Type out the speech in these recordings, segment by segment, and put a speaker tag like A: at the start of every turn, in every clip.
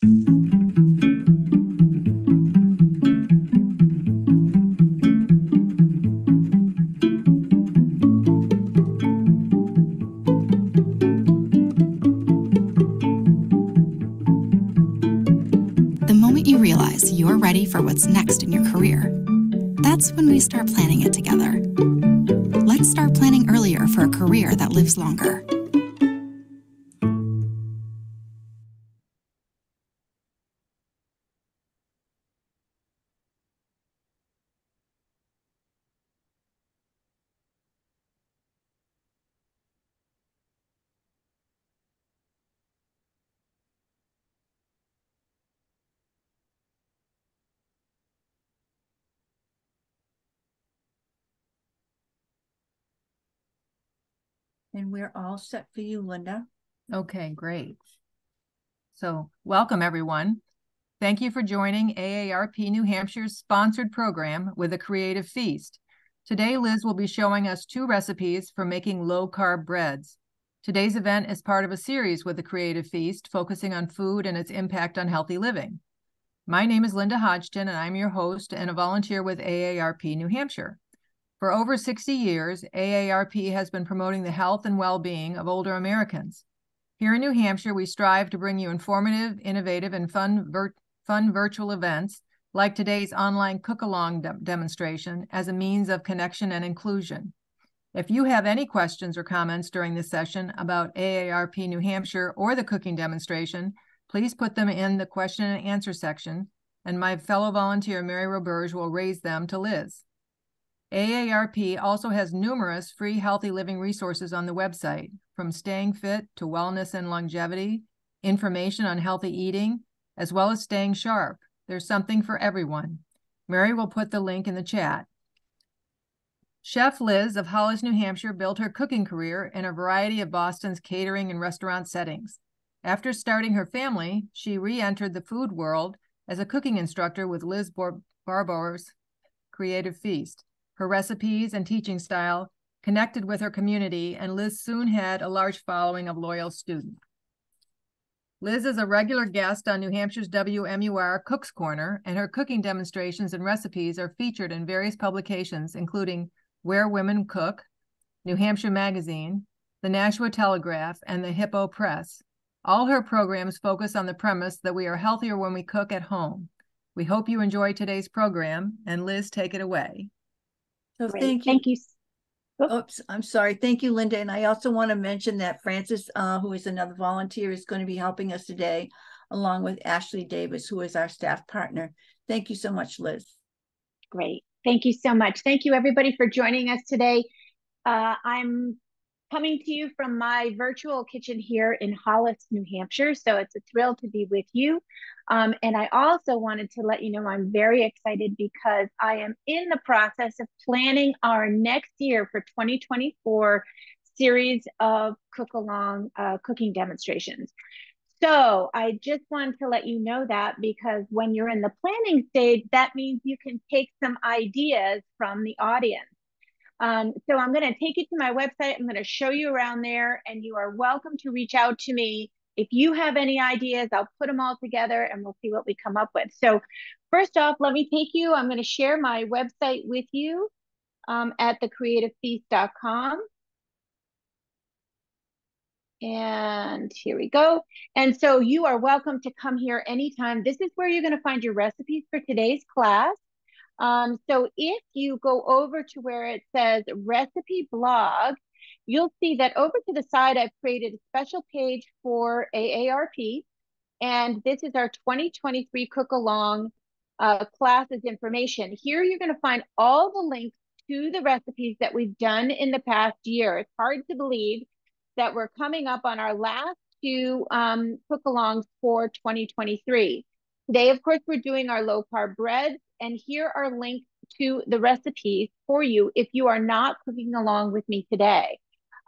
A: The moment you realize you're ready for what's next in your career, that's when we start planning it together. Let's start planning earlier for a career that lives longer.
B: And we're all set for you, Linda.
C: Okay, great. So welcome, everyone. Thank you for joining AARP New Hampshire's sponsored program with a creative feast. Today, Liz will be showing us 2 recipes for making low-carb breads. Today's event is part of a series with a creative feast focusing on food and its impact on healthy living. My name is Linda Hodgson, and I'm your host and a volunteer with AARP New Hampshire. For over 60 years, AARP has been promoting the health and well-being of older Americans. Here in New Hampshire, we strive to bring you informative, innovative, and fun virtual events like today's online cook-along demonstration as a means of connection and inclusion. If you have any questions or comments during this session about AARP New Hampshire or the cooking demonstration, please put them in the question and answer section, and my fellow volunteer, Mary Roberge, will raise them to Liz. AARP also has numerous free healthy living resources on the website, from staying fit to wellness and longevity, information on healthy eating, as well as staying sharp. There's something for everyone. Mary will put the link in the chat. Chef Liz of Hollis, New Hampshire built her cooking career in a variety of Boston's catering and restaurant settings. After starting her family, she re-entered the food world as a cooking instructor with Liz Barbour's Creative Feast. Her recipes and teaching style connected with her community, and Liz soon had a large following of loyal students. Liz is a regular guest on New Hampshire's WMUR Cook's Corner, and her cooking demonstrations and recipes are featured in various publications, including Where Women Cook, New Hampshire Magazine, the Nashua Telegraph, and the Hippo Press. All her programs focus on the premise that we are healthier when we cook at home. We hope you enjoy today's program, and Liz, take it away.
B: So
D: Great.
B: thank you.
D: Thank you.
B: Oops, I'm sorry. Thank you, Linda. And I also want to mention that Frances, who is another volunteer, is going to be helping us today, along with Ashley Davis, who is our staff partner. Thank you so much, Liz.
D: Great. Thank you so much. Thank you, everybody, for joining us today. I'm coming to you from my virtual kitchen here in Hollis, New Hampshire. So it's a thrill to be with you. And I also wanted to let you know I'm very excited because I am in the process of planning our next year for 2024 series of cook-along cooking demonstrations. So I just wanted to let you know that because when you're in the planning stage, that means you can take some ideas from the audience. So I'm going to take you to my website. I'm going to show you around there, and you are welcome to reach out to me. If you have any ideas, I'll put them all together and we'll see what we come up with. So first off, let me take you, I'm going to share my website with you at thecreativefeast.com. And here we go. And so you are welcome to come here anytime. This is where you're going to find your recipes for today's class. So if you go over to where it says recipe blog, you'll see that over to the side, I've created a special page for AARP. And this is our 2023 Cook Along classes information. Here you're going to find all the links to the recipes that we've done in the past year. It's hard to believe that we're coming up on our last 2 cook alongs for 2023. Today, of course, we're doing our low carb breads, and here are links to the recipes for you if you are not cooking along with me today.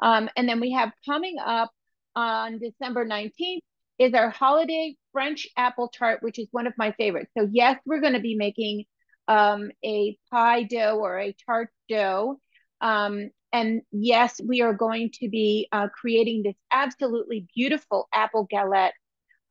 D: And then we have coming up on December 19th is our holiday French apple tart, which is one of my favorites. So yes, we're going to be making a pie dough or a tart dough. And yes, we are going to be creating this absolutely beautiful apple galette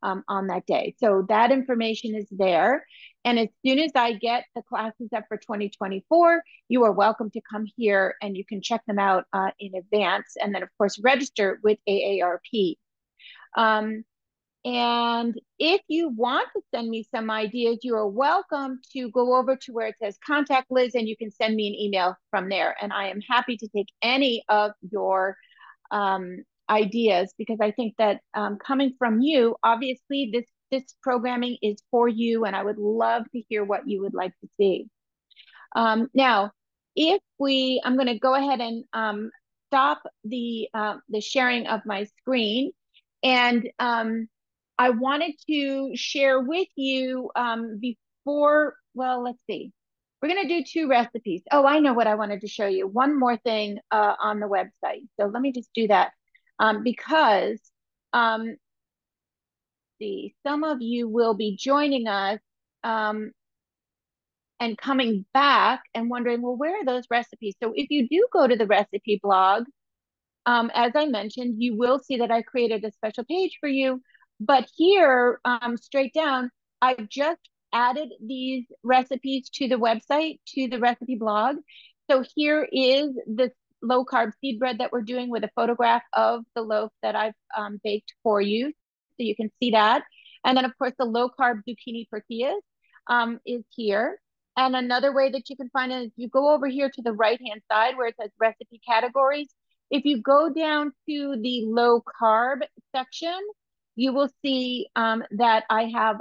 D: on that day. So that information is there. And as soon as I get the classes up for 2024, you are welcome to come here and you can check them out in advance. And then, of course, register with AARP. And if you want to send me some ideas, you are welcome to go over to where it says Contact Liz, and you can send me an email from there. And I am happy to take any of your ideas, because I think that coming from you, obviously this programming is for you, and I would love to hear what you would like to see. Now, I'm going to go ahead and stop the sharing of my screen, and I wanted to share with you before, well, let's see. We're going to do 2 recipes. Oh, I know what I wanted to show you. One more thing on the website. So let me just do that because some of you will be joining us and coming back and wondering, well, where are those recipes? So if you do go to the recipe blog, as I mentioned, you will see that I created a special page for you. But here, straight down, I've just added these recipes to the website, to the recipe blog. So here is the low carb seed bread that we're doing with a photograph of the loaf that I've baked for you. So you can see that. And then, of course, the low carb zucchini tortillas is here. And another way that you can find it is you go over here to the right-hand side where it says recipe categories. If you go down to the low carb section, you will see that I have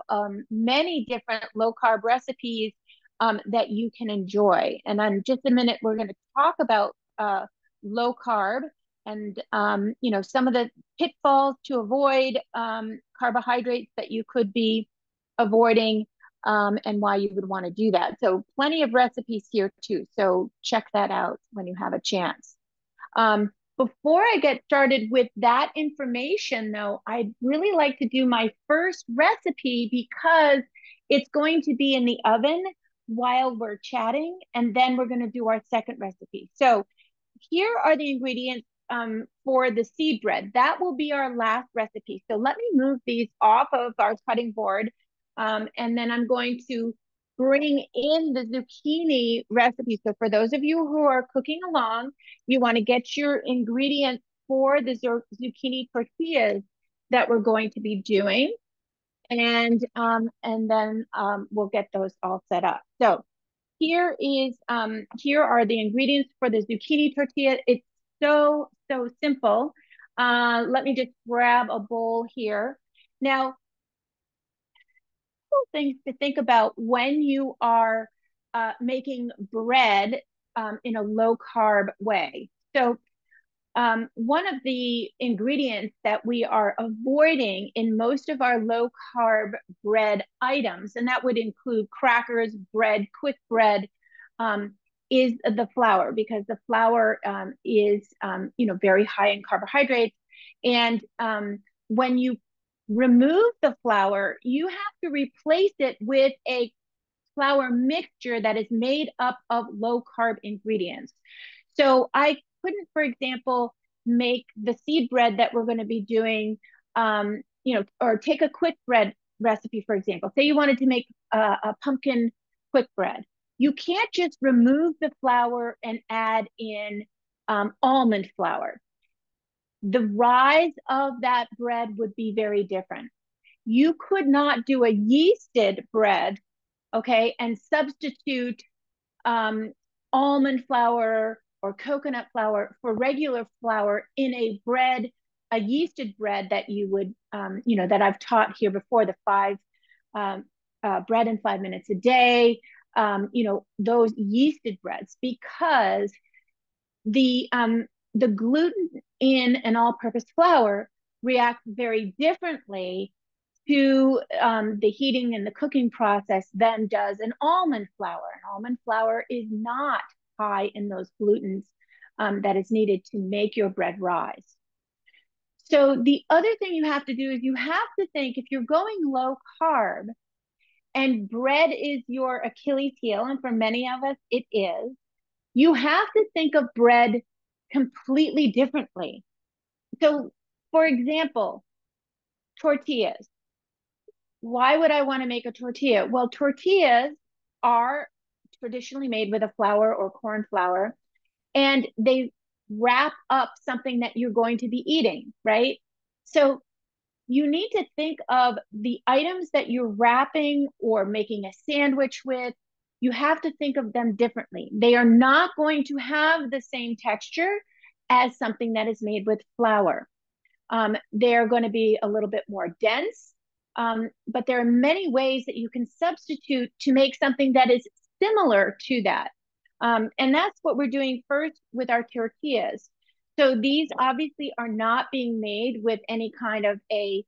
D: many different low carb recipes that you can enjoy. And in just a minute, we're going to talk about low carb and some of the pitfalls to avoid carbohydrates that you could be avoiding and why you would want to do that. So plenty of recipes here too. So check that out when you have a chance. Before I get started with that information, though, I'd really like to do my first recipe because it's going to be in the oven while we're chatting, and then we're going to do our second recipe. So here are the ingredients for the seed bread. That will be our last recipe. So let me move these off of our cutting board, and then I'm going to bring in the zucchini recipe. So for those of you who are cooking along, you want to get your ingredients for the zucchini tortillas that we're going to be doing. And then we'll get those all set up. So here are the ingredients for the zucchini tortilla. It's so simple. Let me just grab a bowl here. Now, things to think about when you are making bread in a low carb way. So one of the ingredients that we are avoiding in most of our low carb bread items, and that would include crackers, bread, quick bread, is the flour, because the flour is very high in carbohydrates. And when you remove the flour, you have to replace it with a flour mixture that is made up of low carb ingredients. So I couldn't, for example, make the seed bread that we're going to be doing, or take a quick bread recipe, for example. Say you wanted to make a pumpkin quick bread. You can't just remove the flour and add in almond flour. The rise of that bread would be very different. You could not do a yeasted bread, okay, and substitute almond flour or coconut flour for regular flour in a yeasted bread that you would, that I've taught here before, the bread in 5 minutes a day, those yeasted breads, because the gluten in an all-purpose flour reacts very differently to the heating and the cooking process than does an almond flour. An almond flour is not high in those glutens that is needed to make your bread rise. So the other thing you have to do is you have to think, if you're going low carb and bread is your Achilles heel, and for many of us it is, you have to think of bread completely differently. So for example, tortillas. why would I want to make a tortilla? Well, tortillas are traditionally made with a flour or corn flour, and they wrap up something that you're going to be eating, right? So you need to think of the items that you're wrapping or making a sandwich with. You have to think of them differently. They are not going to have the same texture as something that is made with flour. They're going to be a little bit more dense, but there are many ways that you can substitute to make something that is similar to that. And that's what we're doing first with our tortillas. So these obviously are not being made with any kind of a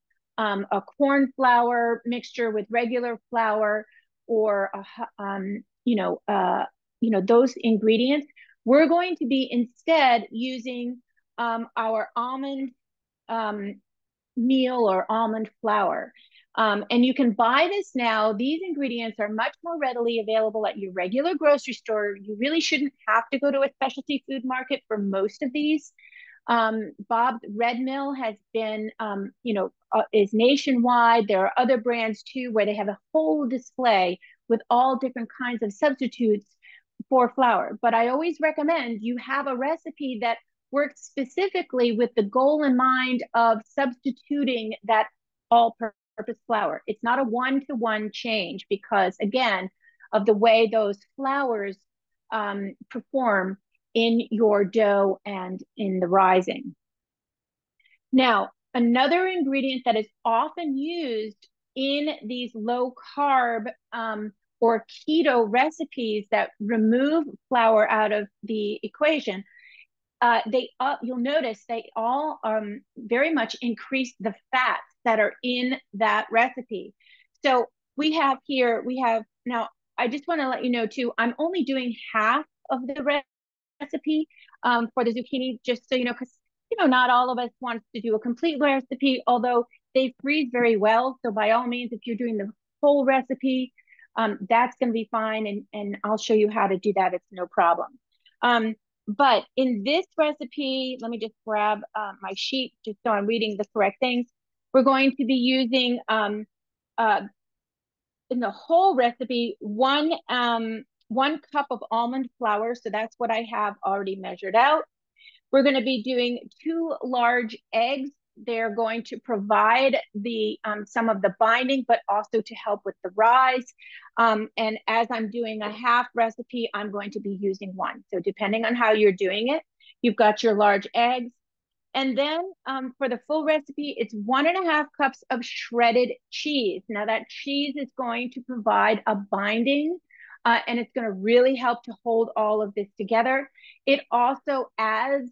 D: corn flour mixture with regular flour or those ingredients. We're going to be instead using our almond meal or almond flour. And you can buy this now. These ingredients are much more readily available at your regular grocery store. You really shouldn't have to go to a specialty food market for most of these. Bob's Red Mill has been, is nationwide. There are other brands too, where they have a whole display with all different kinds of substitutes for flour. But I always recommend you have a recipe that works specifically with the goal in mind of substituting that all-purpose flour. It's not a one-to-one change because, again, of the way those flours perform in your dough and in the rising. Now, another ingredient that is often used in these low-carb or keto recipes that remove flour out of the equation, you'll notice they all very much increase the fats that are in that recipe. So now, I just want to let you know too, I'm only doing half of the recipe for the zucchini, just so you know, because not all of us want to do a complete recipe, although they freeze very well. So by all means, if you're doing the whole recipe, that's going to be fine, and I'll show you how to do that. It's no problem. But in this recipe, let me just grab my sheet just so I'm reading the correct things. We're going to be using, in the whole recipe, one cup of almond flour. So that's what I have already measured out. We're going to be doing 2 large eggs. They're going to provide some of the binding, but also to help with the rise. And as I'm doing a half recipe, I'm going to be using 1. So depending on how you're doing it, you've got your large eggs. And then for the full recipe, it's 1.5 cups of shredded cheese. Now that cheese is going to provide a binding and it's going to really help to hold all of this together. It also adds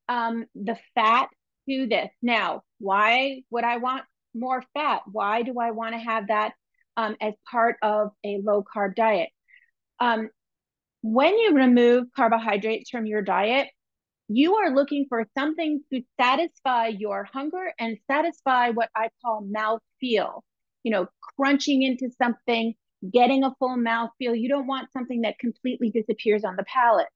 D: the fat to this. Now, why would I want more fat? Why do I want to have that as part of a low carb diet? When you remove carbohydrates from your diet, you are looking for something to satisfy your hunger and satisfy what I call mouth feel. Crunching into something, getting a full mouth feel. You don't want something that completely disappears on the palate.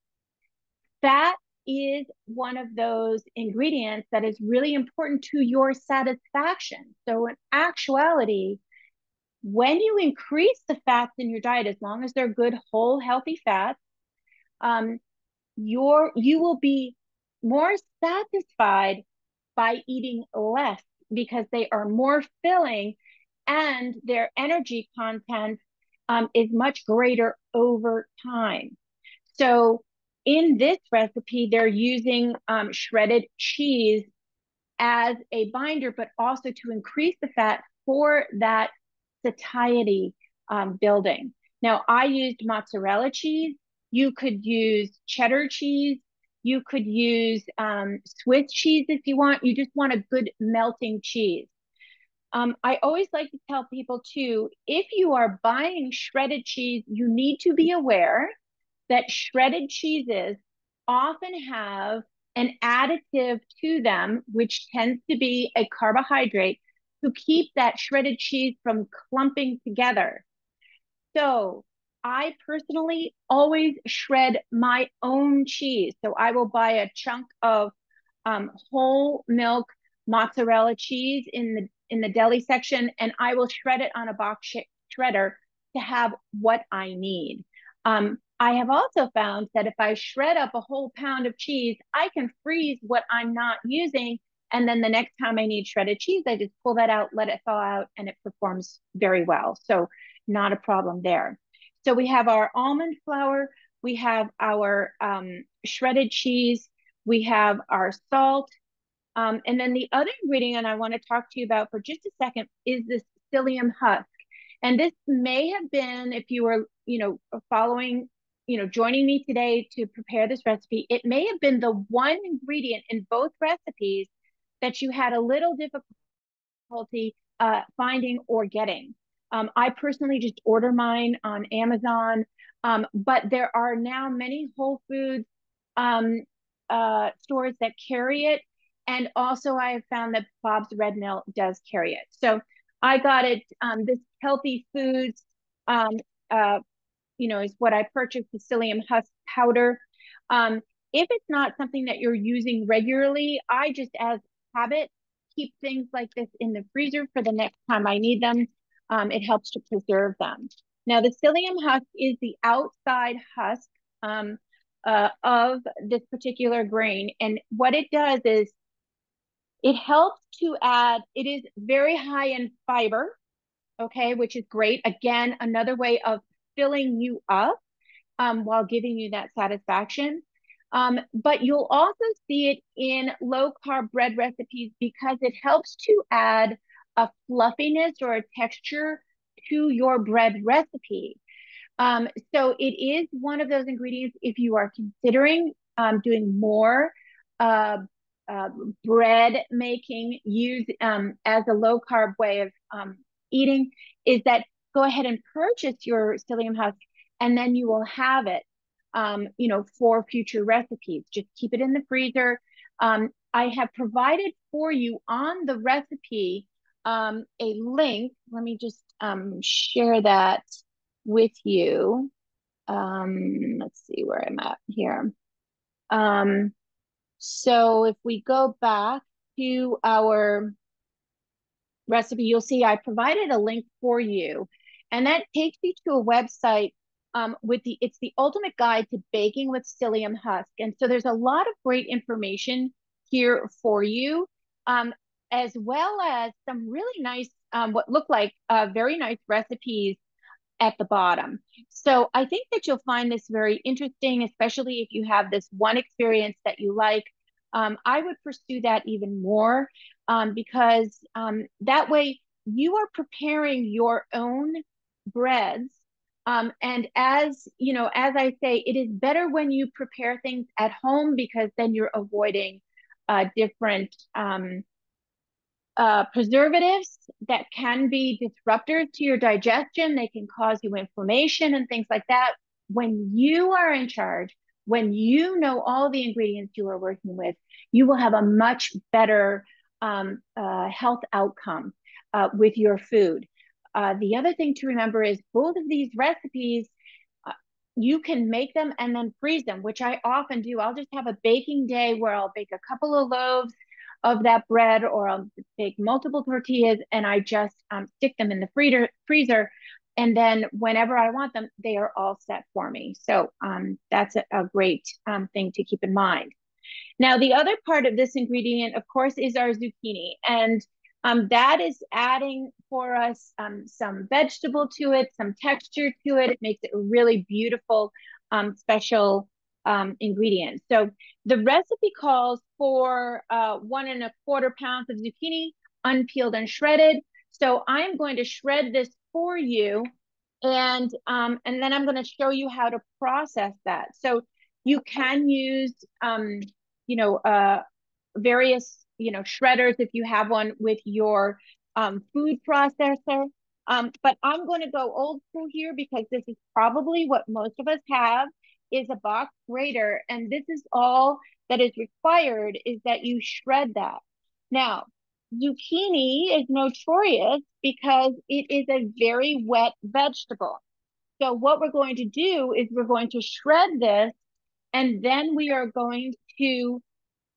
D: Fat is one of those ingredients that is really important to your satisfaction. So in actuality, when you increase the fats in your diet, as long as they're good, whole, healthy fats, you will be more satisfied by eating less because they are more filling and their energy content is much greater over time. So in this recipe, they're using shredded cheese as a binder, but also to increase the fat for that satiety building. Now, I used mozzarella cheese. You could use cheddar cheese. You could use Swiss cheese if you want. You just want a good melting cheese. I always like to tell people too, if you are buying shredded cheese, you need to be aware that shredded cheeses often have an additive to them, which tends to be a carbohydrate, to keep that shredded cheese from clumping together. So I personally always shred my own cheese. So I will buy a chunk of whole milk mozzarella cheese in the deli section, and I will shred it on a box shredder to have what I need. I have also found that if I shred up a whole pound of cheese, I can freeze what I'm not using. And then the next time I need shredded cheese, I just pull that out, let it thaw out, and it performs very well. So not a problem there. So we have our almond flour, we have our shredded cheese, we have our salt. And then the other ingredient I want to talk to you about for just a second is this psyllium husk. And this may have been, if you were, following, joining me today to prepare this recipe, it may have been the one ingredient in both recipes that you had a little difficulty finding or getting. I personally just order mine on Amazon, but there are now many Whole Foods stores that carry it. And also I have found that Bob's Red Mill does carry it. So I got it, this Healthy Foods, is what I purchased, the psyllium husk powder. If it's not something that you're using regularly, I just, as habit, keep things like this in the freezer for the next time I need them. It helps to preserve them. Now, the psyllium husk is the outside husk of this particular grain. And what it does is it helps to add, it is very high in fiber, okay, which is great. Again, another way of filling you up while giving you that satisfaction. But you'll also see it in low carb bread recipes because it helps to add a fluffiness or a texture to your bread recipe. So it is one of those ingredients if you are considering doing more bread making, use as a low carb way of eating, is that go ahead and purchase your psyllium husk, and then you will have it for future recipes. Just keep it in the freezer. I have provided for you on the recipe a link. Let me just share that with you. Let's see where I'm at here. So if we go back to our recipe, you'll see I provided a link for you, and that takes you to a website it's the ultimate guide to baking with psyllium husk. And so there's a lot of great information here for you, as well as some really nice, what look like very nice recipes at the bottom. So I think that you'll find this very interesting, especially if you have this one experience that you like. I would pursue that even more because that way you are preparing your own breads. And as I say, it is better when you prepare things at home because then you're avoiding different preservatives that can be disruptors to your digestion. They can cause you inflammation and things like that. When you are in charge, when you know all the ingredients you are working with, you will have a much better health outcome with your food. The other thing to remember is both of these recipes, you can make them and then freeze them, which I often do. I'll just have a baking day where I'll bake a couple of loaves of that bread, or I'll bake multiple tortillas and I just stick them in the freezer. And then whenever I want them, they are all set for me. So that's a great thing to keep in mind. Now, the other part of this ingredient, of course, is our zucchini. And that is adding for us some vegetable to it, some texture to it. It makes it a really beautiful, special ingredient. So the recipe calls for 1 1/4 pounds of zucchini, unpeeled and shredded. So I'm going to shred this for you, and then I'm going to show you how to process that. So you can use various shredders if you have one with your food processor. But I'm going to go old school here because this is probably what most of us have, is a box grater. And this is all that is required, is that you shred that. Now, zucchini is notorious because it is a very wet vegetable. So what we're going to do is we're going to shred this, and then we are going to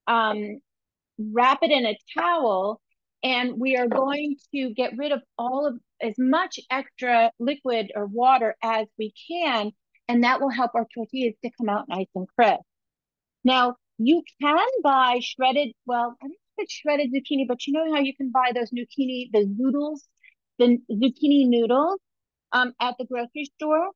D: wrap it in a towel And we are going to get rid of all of as much extra liquid or water as we can, and that will help our tortillas to come out nice and crisp. Now, you can buy shredded, well, I don't know if it's shredded zucchini, but you know how you can buy those zucchini, the noodles, the zucchini noodles at the grocery store?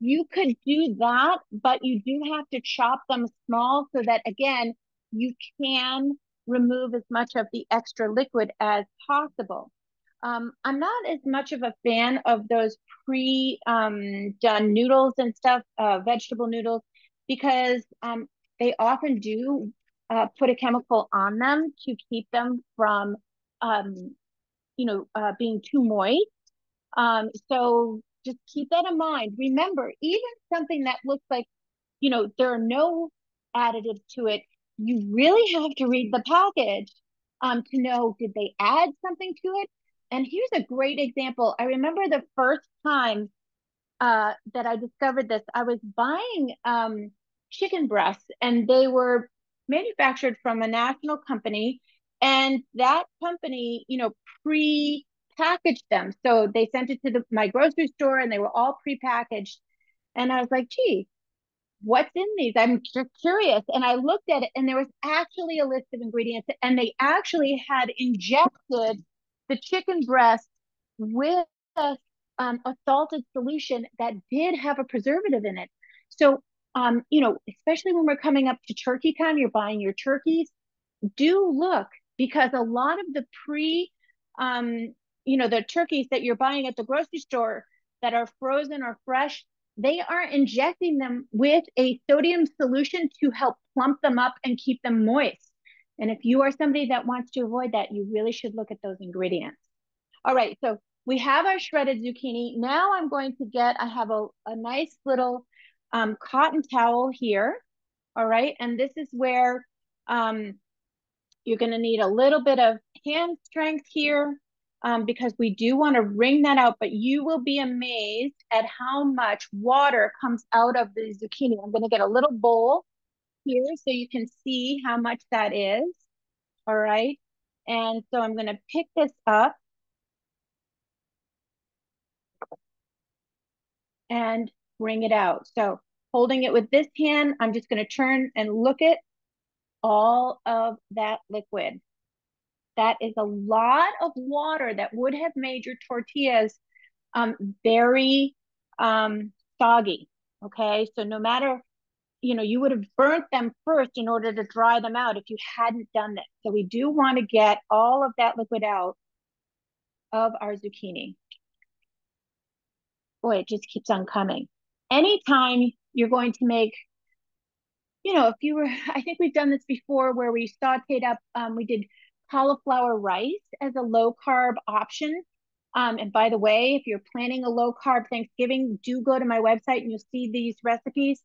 D: You could do that, but you do have to chop them small so that, again, you can remove as much of the extra liquid as possible. I'm not as much of a fan of those pre-done noodles and stuff, vegetable noodles, because they often do put a chemical on them to keep them from, being too moist. So just keep that in mind. Remember, even something that looks like, there are no additives to it, you really have to read the package to know, did they add something to it? And here's a great example. I remember the first time that I discovered this, I was buying chicken breasts, and they were manufactured from a national company, and that company, pre-packaged them. So they sent it to my grocery store, and they were all pre-packaged. And I was like, gee, what's in these? I'm just curious. And I looked at it, and there was actually a list of ingredients, and they actually had injected the chicken breast with a salted solution that did have a preservative in it. So, especially when we're coming up to turkey time, you're buying your turkeys, do look, because a lot of the the turkeys that you're buying at the grocery store that are frozen or fresh, they are injecting them with a sodium solution to help plump them up and keep them moist. And if you are somebody that wants to avoid that, you really should look at those ingredients. All right, so we have our shredded zucchini. Now I'm going to I have a nice little cotton towel here. All right, and this is where you're going to need a little bit of hand strength here because we do want to wring that out, but you will be amazed at how much water comes out of the zucchini. I'm going to get a little bowl here so you can see how much that is. All right, and so I'm going to pick this up and wring it out. So holding it with this hand, I'm just going to turn and look at all of that liquid. That is a lot of water that would have made your tortillas very soggy. Okay, so no matter, you would have burnt them first in order to dry them out if you hadn't done this. So we do want to get all of that liquid out of our zucchini. Boy, it just keeps on coming. Anytime you're going to make, I think we've done this before where we sauteed up, we did cauliflower rice as a low carb option. And by the way, if you're planning a low carb Thanksgiving, do go to my website and you'll see these recipes.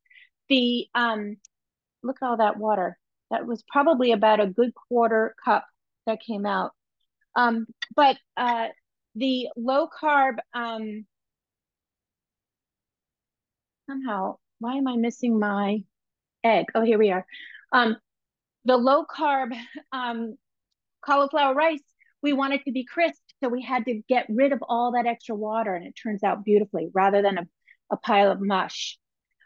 D: Look at all that water. That was probably about a good quarter cup that came out. But the low carb, somehow, why am I missing my egg? Oh, here we are. The low carb cauliflower rice, we want it to be crisp. So we had to get rid of all that extra water, and it turns out beautifully rather than a pile of mush.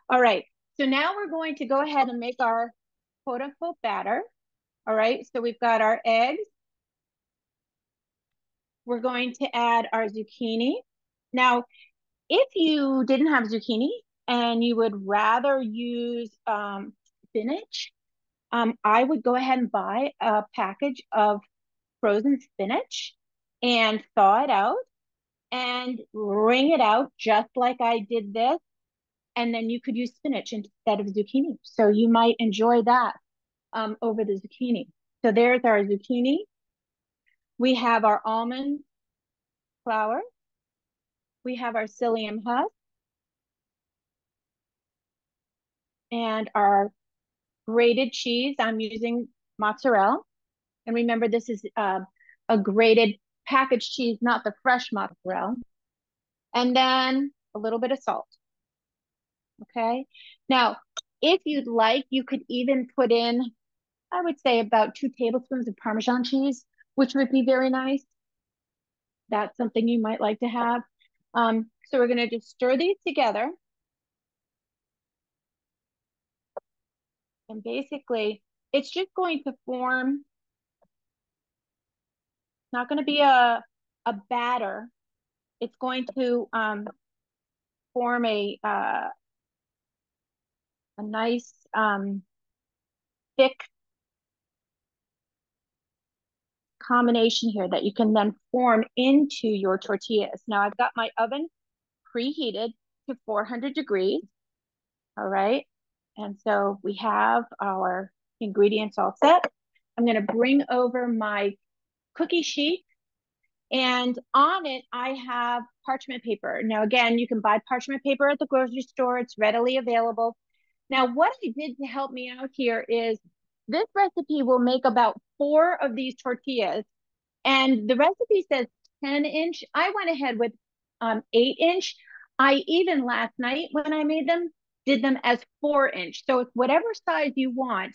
D: All right. So now we're going to go ahead and make our quote unquote batter. All right. So we've got our eggs. We're going to add our zucchini. Now, if you didn't have zucchini and you would rather use spinach, I would go ahead and buy a package of frozen spinach and thaw it out and wring it out just like I did this. And then you could use spinach instead of zucchini. So you might enjoy that over the zucchini. So there's our zucchini. We have our almond flour. We have our psyllium husk. And our grated cheese. I'm using mozzarella. And remember, this is a grated packaged cheese, not the fresh mozzarella. And then a little bit of salt. Okay. Now, if you'd like, you could even put in, I would say, about 2 tablespoons of Parmesan cheese, which would be very nice. That's something you might like to have. So we're going to just stir these together. And basically, it's just going to form, not going to be a batter. It's going to form a nice thick combination here that you can then form into your tortillas. Now I've got my oven preheated to 400 degrees. All right. And so we have our ingredients all set. I'm going to bring over my cookie sheet, and on it I have parchment paper. Now again, you can buy parchment paper at the grocery store. It's readily available. Now what I did to help me out here is this recipe will make about 4 of these tortillas, and the recipe says 10-inch. I went ahead with 8-inch. I even last night when I made them, did them as 4-inch. So it's whatever size you want.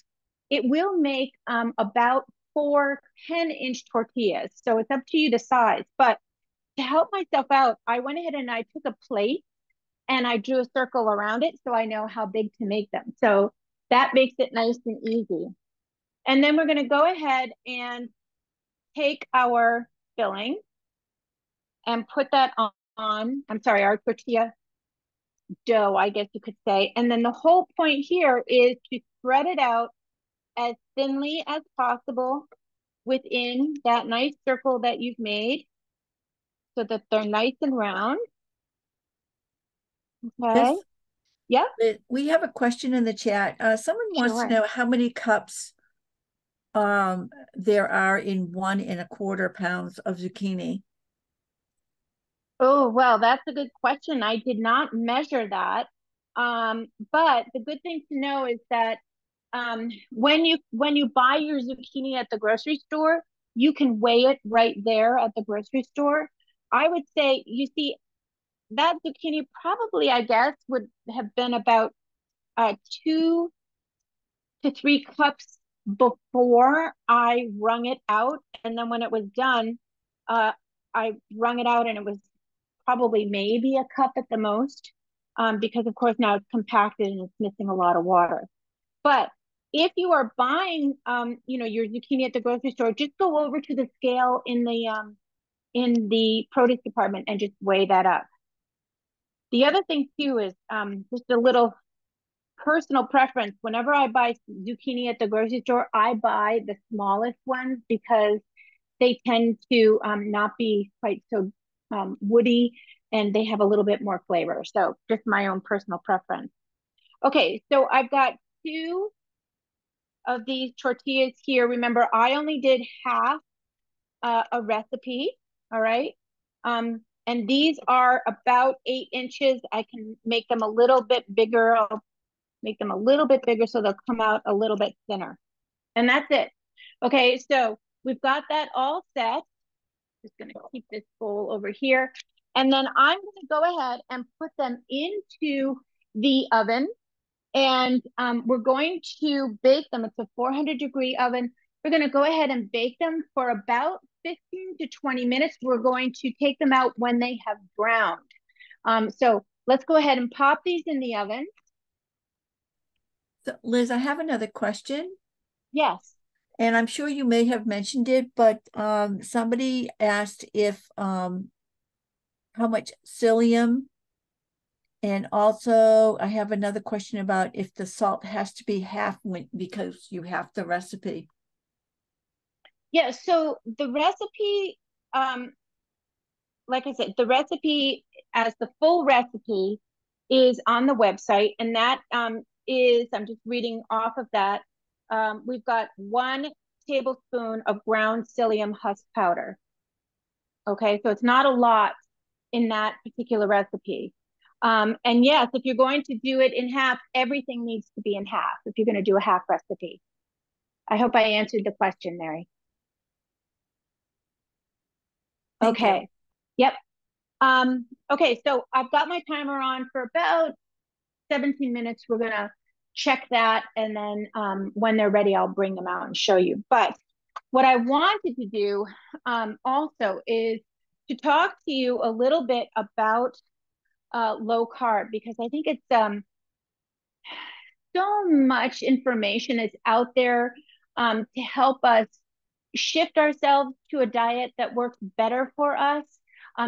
D: It will make about 4 10-inch tortillas. So it's up to you the size. But to help myself out, I went ahead and I took a plate and I drew a circle around it so I know how big to make them. So that makes it nice and easy. And then we're going to go ahead and take our filling and put that on, I'm sorry, our tortilla dough, I guess you could say. And then the whole point here is to spread it out as thinly as possible within that nice circle that you've made so that they're nice and round. Okay.
B: Yes.
D: Yep.
B: We have a question in the chat. Someone wants to know how many cups there are in 1 1/4 pounds of zucchini.
D: Oh, well, that's a good question. I did not measure that. But the good thing to know is that when you buy your zucchini at the grocery store, you can weigh it right there at the grocery store. I would say, you see, that zucchini probably, I guess, would have been about 2 to 3 cups before I wrung it out. And then when it was done, I wrung it out and it was probably maybe a cup at the most, because of course now it's compacted and it's missing a lot of water. But if you are buying, your zucchini at the grocery store, just go over to the scale in the produce department and just weigh that up. The other thing too is just a little personal preference. Whenever I buy zucchini at the grocery store, I buy the smallest ones because they tend to not be quite so woody, and they have a little bit more flavor. So just my own personal preference. Okay, so I've got 2 of these tortillas here. Remember, I only did half a recipe, all right? And these are about 8 inches. I can make them a little bit bigger. I'll make them a little bit bigger so they'll come out a little bit thinner. And that's it. Okay, so we've got that all set. Just gonna keep this bowl over here. And then I'm gonna go ahead and put them into the oven. And we're going to bake them. It's a 400-degree oven. We're gonna go ahead and bake them for about 15 to 20 minutes. We're going to take them out when they have browned. So let's go ahead and pop these in the oven.
B: So, Liz, I have another question.
D: Yes.
B: And I'm sure you may have mentioned it, but somebody asked if how much psyllium, and also I have another question about if the salt has to be half because you have the recipe.
D: Yeah, so the recipe, like I said, the recipe as the full recipe is on the website, and that is, I'm just reading off of that. We've got 1 tablespoon of ground psyllium husk powder. Okay, so it's not a lot in that particular recipe. And yes, if you're going to do it in half, everything needs to be in half if you're going to do a half recipe. I hope I answered the question, Mary.
B: Thank
D: Okay. You. Yep. Okay, so I've got my timer on for about 17 minutes. We're gonna check that, and then when they're ready, I'll bring them out and show you. But what I wanted to do also is to talk to you a little bit about low carb, because I think it's so much information is out there to help us shift ourselves to a diet that works better for us.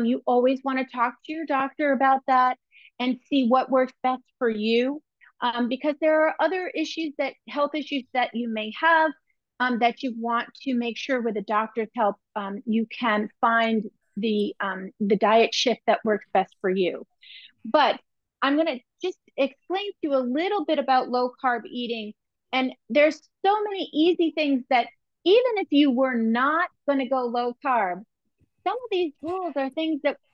D: You always want to talk to your doctor about that and see what works best for you, because there are other issues, that health issues that you may have, that you want to make sure with a doctor's help you can find the diet shift that works best for you. But I'm going to just explain to you a little bit about low carb eating. And there's so many easy things that even if you were not going to go low carb, some of these rules are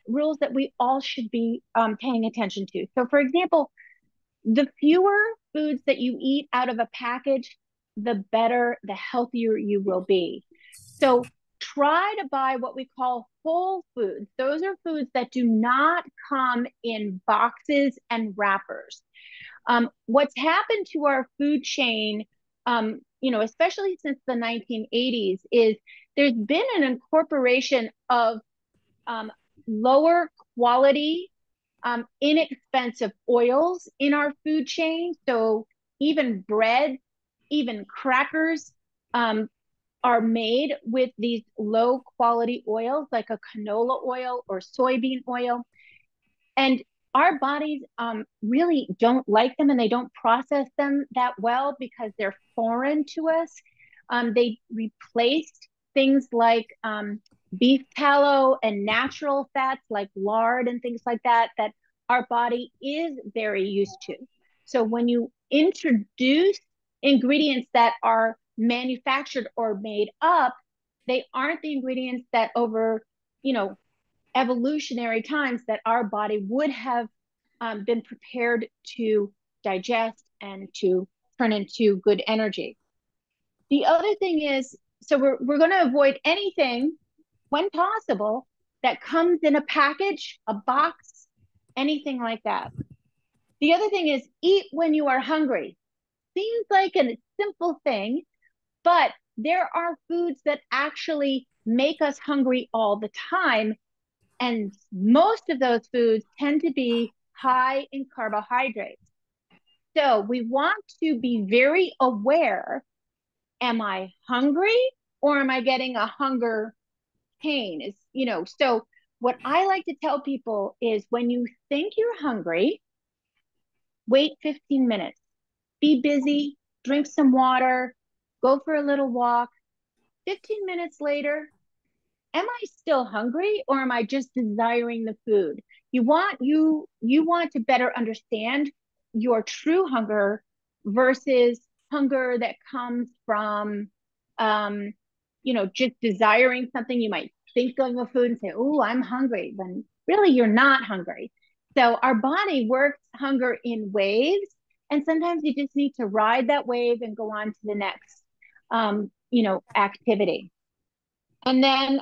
D: rules that we all should be paying attention to. So for example, the fewer foods that you eat out of a package, the better, the healthier you will be. So try to buy what we call whole foods. Those are foods that do not come in boxes and wrappers. What's happened to our food chain, especially since the 1980s, is there's been an incorporation of lower quality, inexpensive oils in our food chain. So even bread, even crackers are made with these low quality oils, like a canola oil or soybean oil. And our bodies really don't like them, and they don't process them that well because they're foreign to us. They replaced things like beef tallow and natural fats like lard and things like that, that our body is very used to. So when you introduce ingredients that are manufactured or made up, they aren't the ingredients that over, evolutionary times that our body would have been prepared to digest and to turn into good energy. The other thing is, so we're going to avoid anything, when possible, that comes in a package, a box, anything like that. The other thing is, eat when you are hungry. Seems like a simple thing, but there are foods that actually make us hungry all the time. And most of those foods tend to be high in carbohydrates. So we want to be very aware, am I hungry or am I getting a hunger pain? So what I like to tell people is, when you think you're hungry, wait 15 minutes. Be busy, drink some water, go for a little walk. 15 minutes later, am I still hungry or am I just desiring the food? You want to better understand your true hunger versus hunger that comes from just desiring something. You might think of a food and say, "Oh, I'm hungry," when really you're not hungry. So our body works hunger in waves, and sometimes you just need to ride that wave and go on to the next activity. And then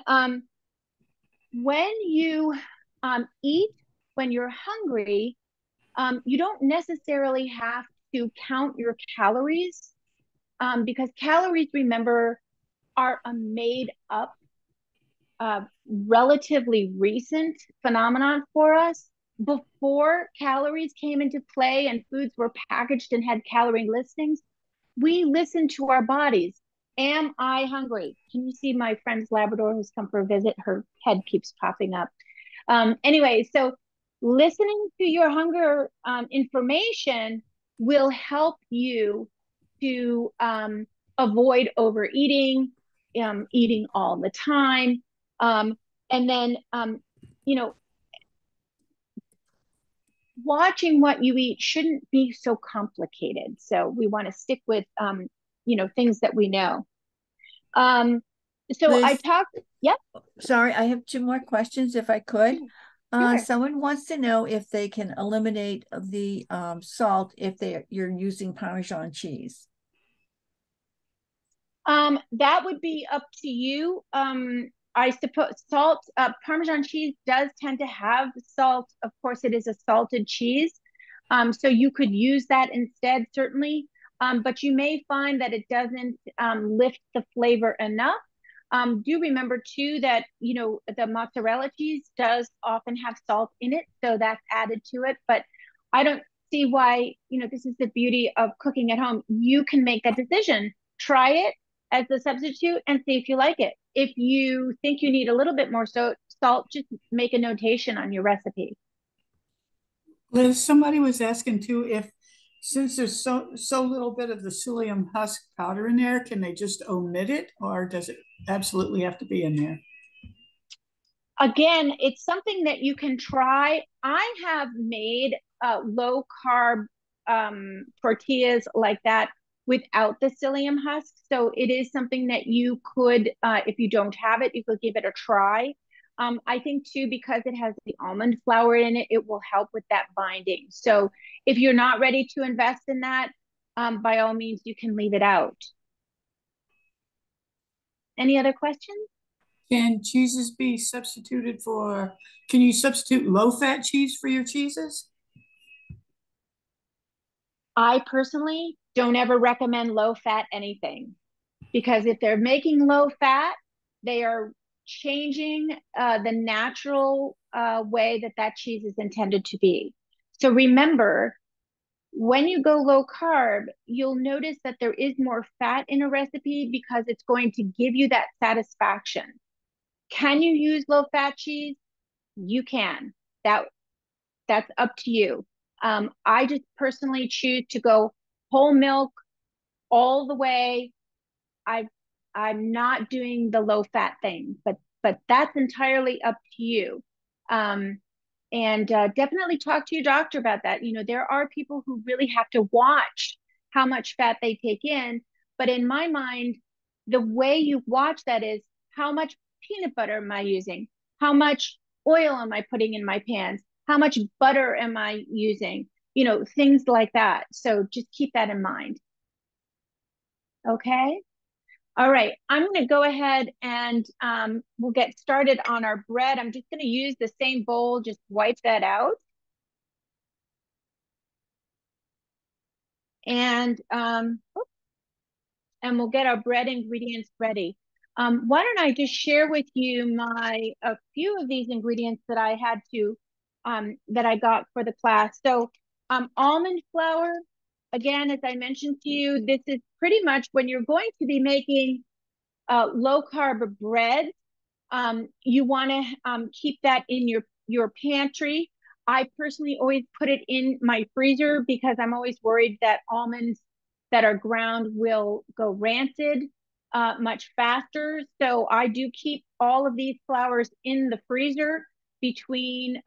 D: when you eat when you're hungry, you don't necessarily have to count your calories, because calories, remember, are a made up, relatively recent phenomenon for us. Before calories came into play and foods were packaged and had calorie listings, we listened to our bodies. Am I hungry? Can you see my friend's Labrador who's come for a visit? Her head keeps popping up. Anyway, so listening to your hunger information will help you to avoid overeating, eating all the time. And then, watching what you eat shouldn't be so complicated. So we want to stick with, things that we know. So
B: Liz,
D: I talked, yep.
B: Sorry, I have two more questions if I could.
D: Sure.
B: Someone wants to know if they can eliminate the salt if you're using Parmesan cheese.
D: That would be up to you. I suppose salt, Parmesan cheese does tend to have salt. Of course, it is a salted cheese. So you could use that instead, certainly. But you may find that it doesn't lift the flavor enough. Do remember too that, the mozzarella cheese does often have salt in it, so that's added to it. But I don't see why, this is the beauty of cooking at home. You can make that decision. Try it as a substitute and see if you like it. If you think you need a little bit more salt, just make a notation on your recipe.
E: Liz, somebody was asking too, if since there's so little bit of the psyllium husk powder in there, can they just omit it, or does it absolutely have to be in there?
D: Again, it's something that you can try. I have made low carb tortillas like that without the psyllium husk. So it is something that you could, if you don't have it, you could give it a try. I think too, because it has the almond flour in it, it will help with that binding. So if you're not ready to invest in that, by all means, you can leave it out. Any other questions?
E: Can cheeses be substituted for, can you substitute low-fat cheese for your cheeses?
D: I personally don't ever recommend low-fat anything, because if they're making low-fat, they are changing the natural way that cheese is intended to be. So remember, when you go low carb, you'll notice that there is more fat in a recipe because it's going to give you that satisfaction. Can you use low-fat cheese? You can. That's up to you. I just personally choose to go whole milk all the way. I'm not doing the low-fat thing, but that's entirely up to you. And definitely talk to your doctor about that. There are people who really have to watch how much fat they take in. But in my mind, the way you watch that is, how much peanut butter am I using? How much oil am I putting in my pans? How much butter am I using? Things like that. So just keep that in mind. Okay. All right, I'm going to go ahead and we'll get started on our bread. I'm just going to use the same bowl, just wipe that out. And we'll get our bread ingredients ready. Why don't I just share with you a few of these ingredients that I had to, that I got for the class. So almond flour, again, as I mentioned to you, this is pretty much when you're going to be making low carb bread, you want to keep that in your pantry. I personally always put it in my freezer because I'm always worried that almonds that are ground will go rancid much faster. So I do keep all of these flours in the freezer between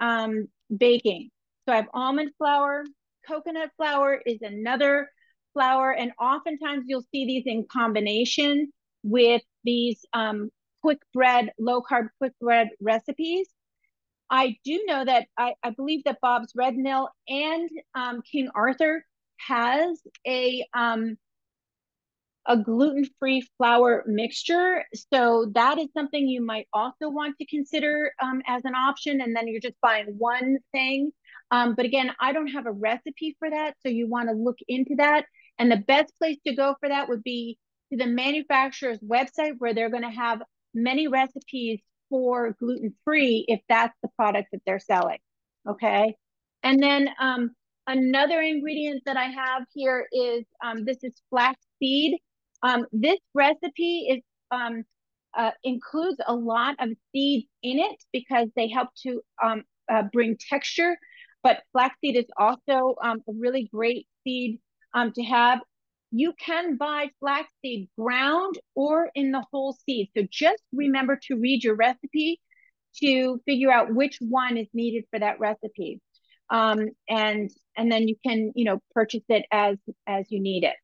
D: baking. So I have almond flour. Coconut flour is another flour, and oftentimes you'll see these in combination with these quick bread, low carb quick bread recipes. I do know that I believe that Bob's Red Mill and King Arthur has a gluten-free flour mixture. So that is something you might also want to consider as an option. And then you're just buying one thing. But again, I don't have a recipe for that. So you want to look into that. And the best place to go for that would be to the manufacturer's website, where they're going to have many recipes for gluten-free if that's the product that they're selling. Okay. And then another ingredient that I have here is, this is flaxseed. This recipe is includes a lot of seeds in it because they help to bring texture. But flaxseed is also a really great seed to have. You can buy flaxseed ground or in the whole seed. So just remember to read your recipe to figure out which one is needed for that recipe. And then you can, purchase it as you need it.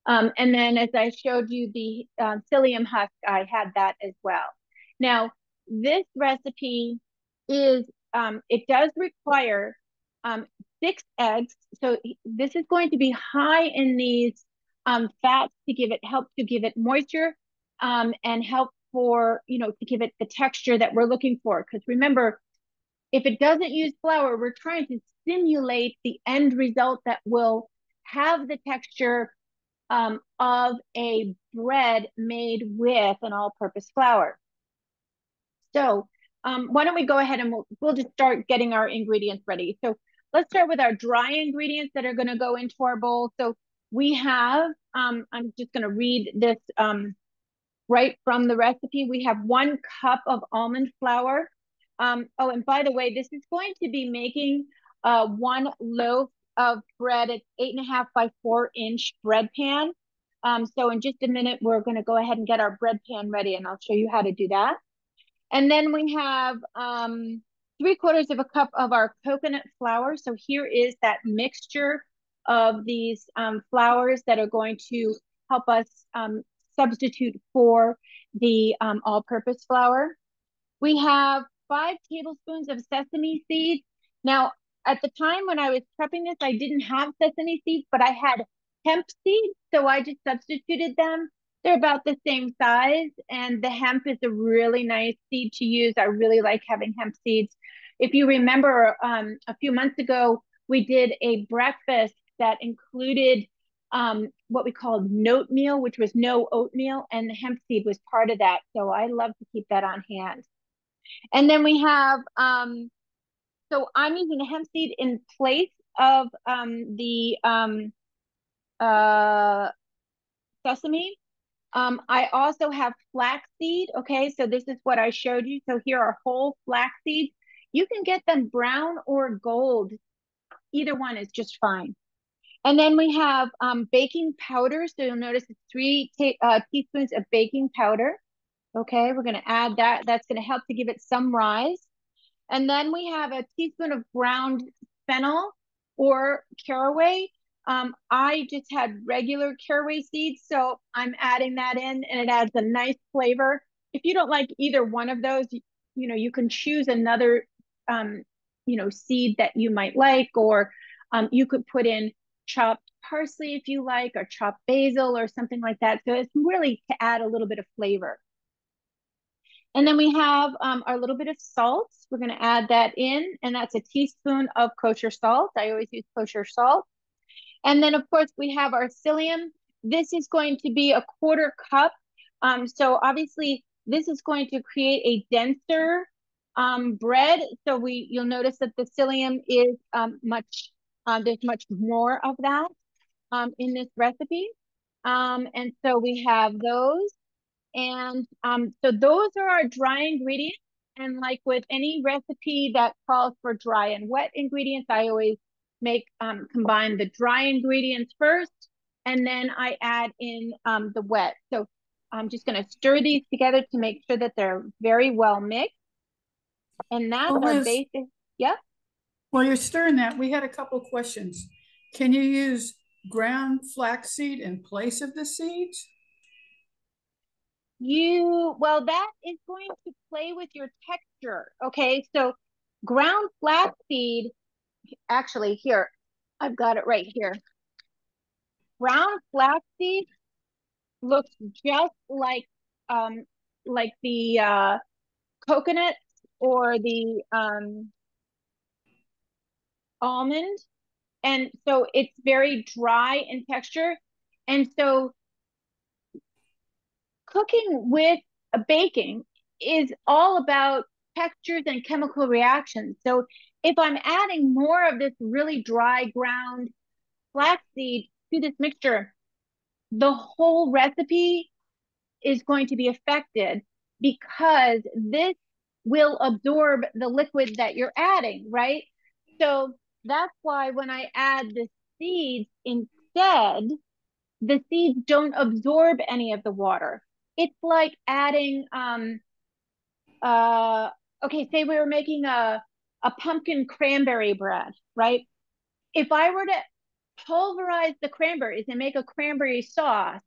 D: And then as I showed you the psyllium husk, I had that as well. Now, this recipe is, it does require 6 eggs. So this is going to be high in these fats to help to give it moisture and help for, to give it the texture that we're looking for. Because remember, if it doesn't use flour, we're trying to simulate the end result that will have the texture of a bread made with an all-purpose flour. So why don't we go ahead and we'll just start getting our ingredients ready. So let's start with our dry ingredients that are going to go into our bowl. So we have, I'm just going to read this right from the recipe. We have 1 cup of almond flour. Oh, and by the way, this is going to be making 1 loaf of bread. It's 8.5 by 4-inch bread pan. So in just a minute, we're going to go ahead and get our bread pan ready, and I'll show you how to do that. And then we have 3/4 of a cup of our coconut flour. So here is that mixture of these flours that are going to help us substitute for the all-purpose flour. We have 5 tablespoons of sesame seeds. Now, at the time when I was prepping this, I didn't have sesame seeds, but I had hemp seeds, so I just substituted them. They're about the same size, and the hemp is a really nice seed to use. I really like having hemp seeds. If you remember, a few months ago, we did a breakfast that included what we called note meal, which was no oatmeal, and the hemp seed was part of that. So I love to keep that on hand. And then we have, so I'm using a hemp seed in place of the sesame. I also have flaxseed. Okay, so this is what I showed you. So here are whole flax seeds. You can get them brown or gold. Either one is just fine. And then we have baking powder. So you'll notice it's 3 teaspoons of baking powder. Okay, we're going to add that. That's going to help to give it some rise. And then we have a teaspoon of ground fennel or caraway. I just had regular caraway seeds, so I'm adding that in, and it adds a nice flavor. If you don't like either one of those, you know, you can choose another, you know, seed that you might like, or you could put in chopped parsley if you like, or chopped basil or something like that. So it's really to add a little bit of flavor. And then we have our little bit of salt. We're going to add that in, and that's a teaspoon of kosher salt. I always use kosher salt. And then, of course, we have our psyllium. This is going to be a 1/4 cup. So obviously, this is going to create a denser bread. So you'll notice that the psyllium is there's much more of that in this recipe. And so we have those. And so those are our dry ingredients. And like with any recipe that calls for dry and wet ingredients, I always combine the dry ingredients first, and then I add in the wet. So I'm just going to stir these together to make sure that they're very well mixed. And that's our basic. Yeah.
E: While you're stirring that, we had a couple questions. Can you use ground flaxseed in place of the seeds?
D: Well, that is going to play with your texture. Okay, so ground flaxseed, actually here, I've got it right here. Ground flaxseed looks just like the coconut or the almond, and so it's very dry in texture. And so cooking with baking is all about textures and chemical reactions. So if I'm adding more of this really dry ground flaxseed to this mixture, the whole recipe is going to be affected, because this will absorb the liquid that you're adding, right? So that's why when I add the seeds instead, the seeds don't absorb any of the water. It's like adding, okay, say we were making a pumpkin cranberry bread, right? If I were to pulverize the cranberries and make a cranberry sauce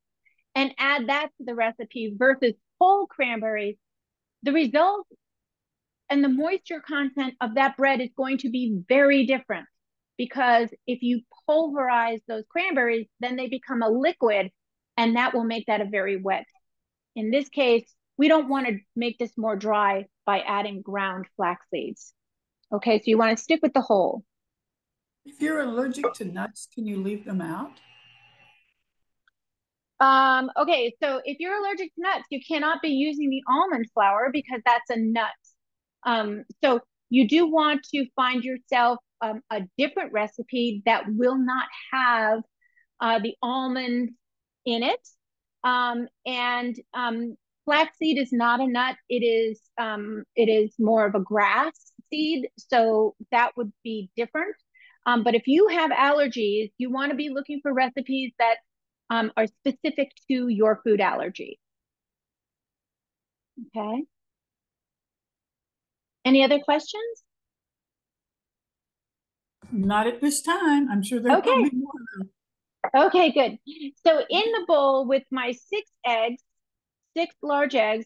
D: and add that to the recipe versus whole cranberries, the result and the moisture content of that bread is going to be very different, because if you pulverize those cranberries, then they become a liquid, and that will make that a very wet. In this case, we don't want to make this more dry by adding ground flax seeds. Okay, so you want to stick with the whole.
E: If you're allergic to nuts, can you leave them out?
D: Okay, so if you're allergic to nuts, you cannot be using the almond flour because that's a nut. So you do want to find yourself a different recipe that will not have the almond in it. And flaxseed is not a nut. It is more of a grass seed, so that would be different. But if you have allergies, you want to be looking for recipes that are specific to your food allergy. Okay. Any other questions?
E: Not at this time. I'm sure there will be more.
D: Okay, good. So in the bowl with my 6 eggs, 6 large eggs,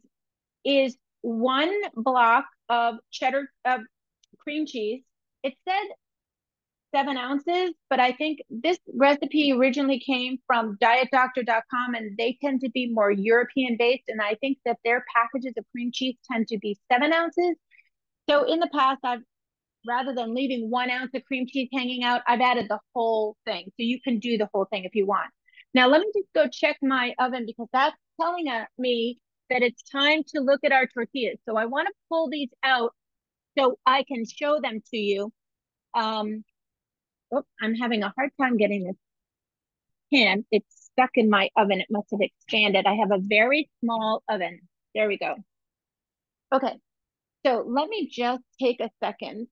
D: is 1 block of cheddar cream cheese. It said 7 ounces, but I think this recipe originally came from dietdoctor.com, and they tend to be more European based. And I think that their packages of cream cheese tend to be 7 ounces. So in the past, rather than leaving 1 ounce of cream cheese hanging out, I've added the whole thing. So you can do the whole thing if you want. Now, let me just go check my oven because that's telling me that it's time to look at our tortillas. So I want to pull these out so I can show them to you. I'm having a hard time getting this pan. It's stuck in my oven. It must have expanded. I have a very small oven. There we go. Okay, so let me just take a second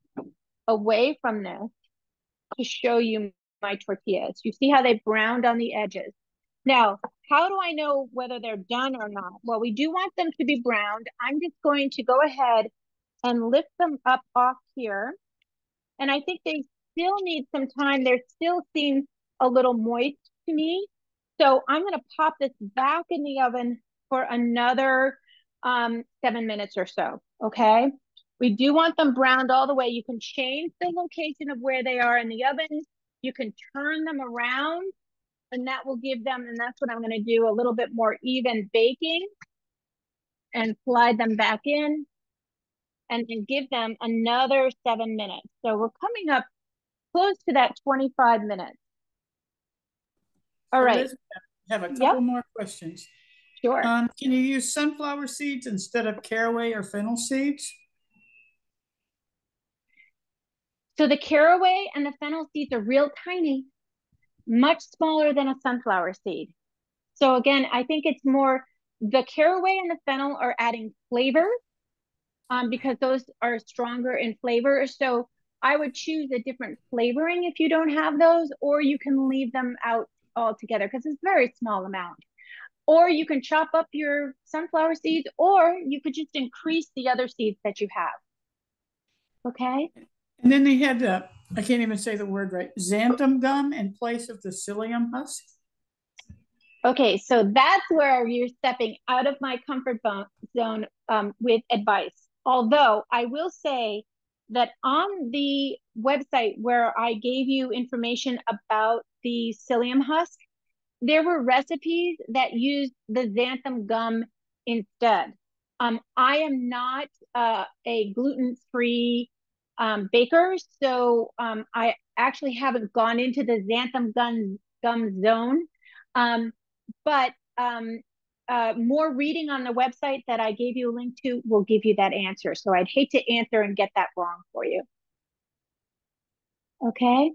D: away from this to show you my tortillas. You see how they browned on the edges. Now, how do I know whether they're done or not? Well, we do want them to be browned. I'm just going to go ahead and lift them up off here. And I think they still need some time. They still seem a little moist to me. So I'm going to pop this back in the oven for another 7 minutes or so, okay? We do want them browned all the way. You can change the location of where they are in the oven. You can turn them around, and that will give them, and that's what I'm going to do, a little bit more even baking and slide them back in and then give them another 7 minutes. So we're coming up close to that 25 minutes. All right.
E: Elizabeth, I have a couple more questions.
D: Sure.
E: Can you use sunflower seeds instead of caraway or fennel seeds?
D: So the caraway and the fennel seeds are real tiny, much smaller than a sunflower seed. So again, I think it's more the caraway and the fennel are adding flavor because those are stronger in flavor. So I would choose a different flavoring if you don't have those, or you can leave them out altogether because it's a very small amount. Or you can chop up your sunflower seeds, or you could just increase the other seeds that you have. Okay.
E: And then they had, I can't even say the word right, xanthan gum in place of the psyllium husk.
D: Okay, so that's where you're stepping out of my comfort zone with advice. Although I will say that on the website where I gave you information about the psyllium husk, there were recipes that used the xanthan gum instead. I am not a gluten-free baker, so I actually haven't gone into the xanthan gum zone. But more reading on the website that I gave you a link to will give you that answer. So I'd hate to answer and get that wrong for you. Okay.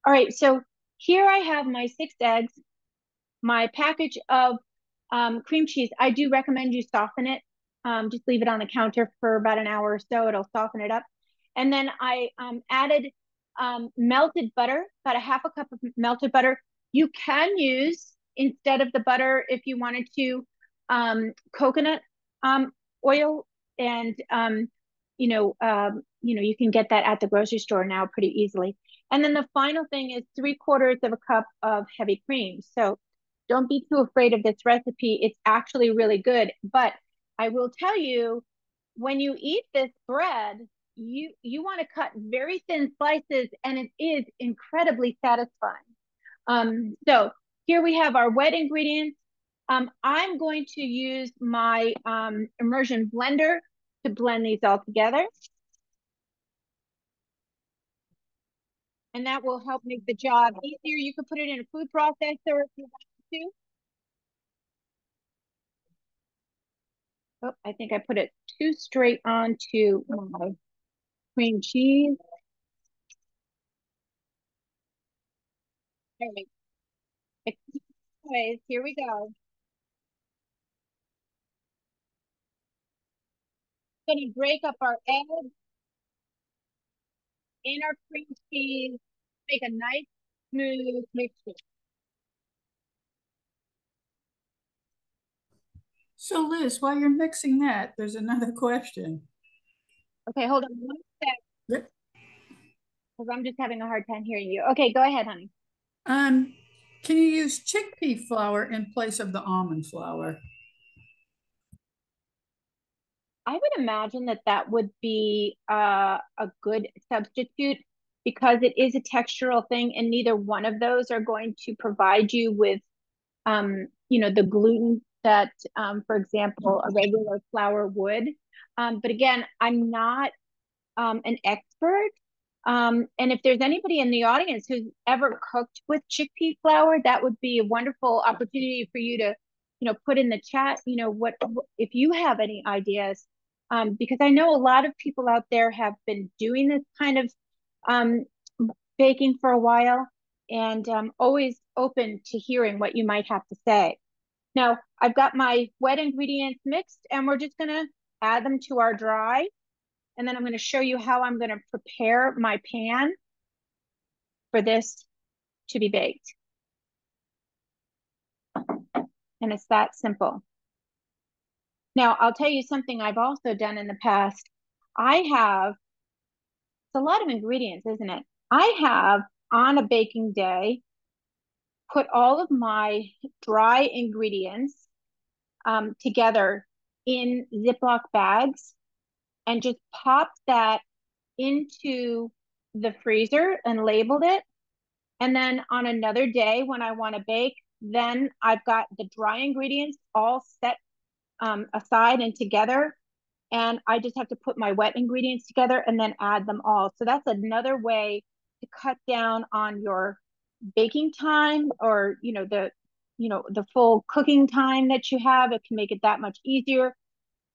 D: All right. So here I have my 6 eggs, my package of cream cheese. I do recommend you soften it. Just leave it on the counter for about an hour or so. It'll soften it up. And then I added melted butter, about a half a cup of melted butter. You can use, instead of the butter, if you wanted to, coconut oil, and you can get that at the grocery store now pretty easily. And then the final thing is 3/4 of a cup of heavy cream. So don't be too afraid of this recipe. It's actually really good. But I will tell you, when you eat this bread, you want to cut very thin slices, and it is incredibly satisfying. So here we have our wet ingredients. I'm going to use my immersion blender to blend these all together. And that will help make the job easier. You could put it in a food processor if you want to. Oh, I think I put it too straight onto my cream cheese. All right. Anyways, here we go. Gonna break up our eggs in our cream cheese, make a nice smooth mixture.
E: So Liz, while you're mixing that, there's another question.
D: Okay, hold on one sec,
E: Yep.
D: because I'm just having a hard time hearing you. Okay, go ahead, honey.
E: Can you use chickpea flour in place of the almond flour?
D: I would imagine that that would be a good substitute because it is a textural thing, and neither one of those are going to provide you with, the gluten that, for example, a regular flour would. But again, I'm not an expert. And if there's anybody in the audience who's ever cooked with chickpea flour, that would be a wonderful opportunity for you to, put in the chat, what if you have any ideas. Because I know a lot of people out there have been doing this kind of um, baking for a while, and always open to hearing what you might have to say. Now, I've got my wet ingredients mixed, and we're just gonna add them to our dry. And then I'm going to show you how I'm going to prepare my pan for this to be baked. And it's that simple. Now, I'll tell you something I've also done in the past. It's a lot of ingredients, isn't it? I have, on a baking day, put all of my dry ingredients together in Ziploc bags and just popped that into the freezer and labeled it. And then on another day when I want to bake, then I've got the dry ingredients all set aside and together. And I just have to put my wet ingredients together and then add them all. So that's another way to cut down on your baking time, or, the full cooking time that you have. It can make it that much easier.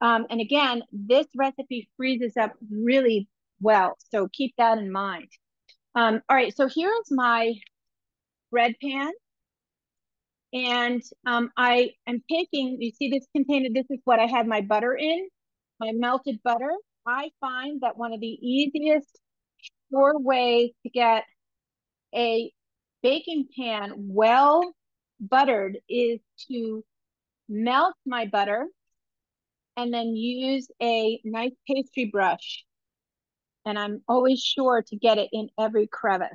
D: And again, this recipe freezes up really well. So keep that in mind. All right, so here's my bread pan. And I am taking, you see this container, this is what I had my butter in, my melted butter. I find that one of the easiest sure ways to get a baking pan well buttered is to melt my butter and then use a nice pastry brush. And I'm always sure to get it in every crevice.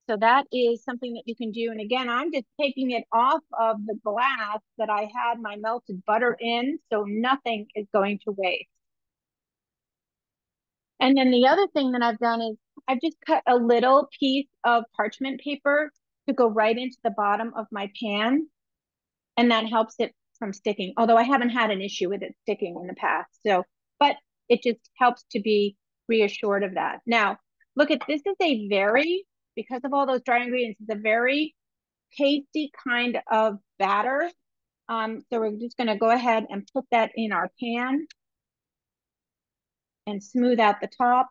D: So that is something that you can do. And again, I'm just taking it off of the glass that I had my melted butter in, so nothing is going to waste. And then the other thing that I've done is I've just cut a little piece of parchment paper to go right into the bottom of my pan. And that helps it from sticking, although I haven't had an issue with it sticking in the past. So, but it just helps to be reassured of that. Now, look at this is a very, because of all those dry ingredients, it's a very tasty kind of batter. So we're just going to go ahead and put that in our pan and smooth out the top.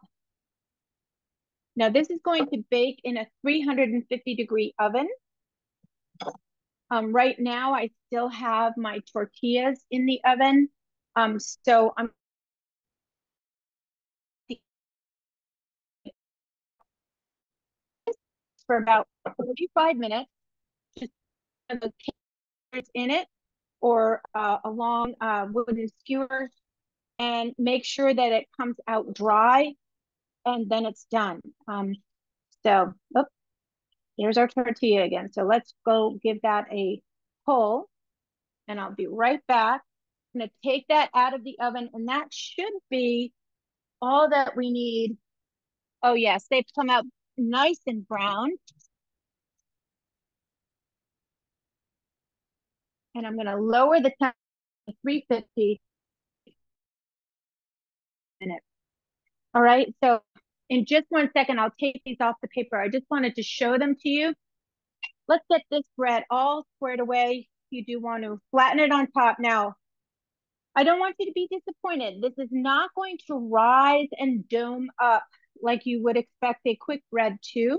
D: Now this is going to bake in a 350-degree oven. Right now I still have my tortillas in the oven. So I'm for about 45 minutes, just the carrots in it, or a long wooden skewer, and make sure that it comes out dry, and then it's done. So, here's our tortilla again. So let's go give that a pull, and I'll be right back. I'm gonna take that out of the oven, and that should be all that we need. Oh yes, they've come out nice and brown. And I'm gonna lower the temperature to 350 minutes. All right, so in just 1 second, I'll take these off the paper. I just wanted to show them to you. Let's get this bread all squared away. You do want to flatten it on top. Now, I don't want you to be disappointed. This is not going to rise and dome up like you would expect a quick bread to.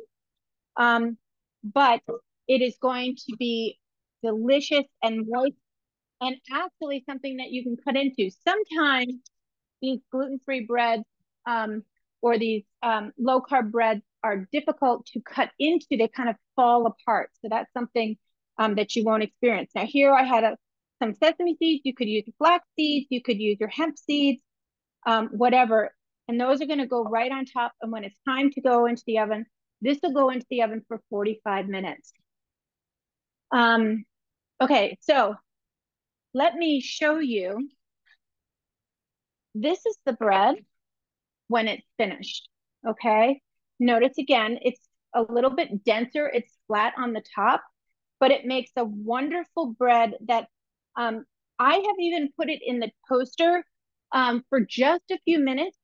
D: But it is going to be delicious and moist, and actually something that you can cut into. Sometimes these gluten-free breads or these low-carb breads are difficult to cut into. They kind of fall apart. So that's something that you won't experience. Now here I had some sesame seeds. You could use flax seeds. You could use your hemp seeds, whatever. And those are going to go right on top. And when it's time to go into the oven, this will go into the oven for 45 minutes. Okay, so let me show you. This is the bread when it's finished, okay? Notice again, it's a little bit denser. It's flat on the top, but it makes a wonderful bread that I have even put it in the toaster for just a few minutes.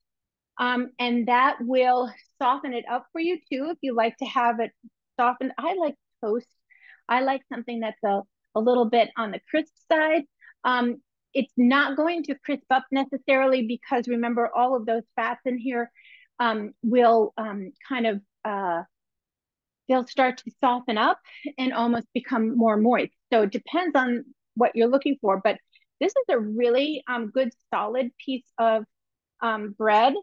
D: And that will soften it up for you too, if you like to have it softened. I like toast. I like something that's a little bit on the crisp side. It's not going to crisp up necessarily because remember all of those fats in here will kind of, they'll start to soften up and almost become more moist. So it depends on what you're looking for, but this is a really good solid piece of bread.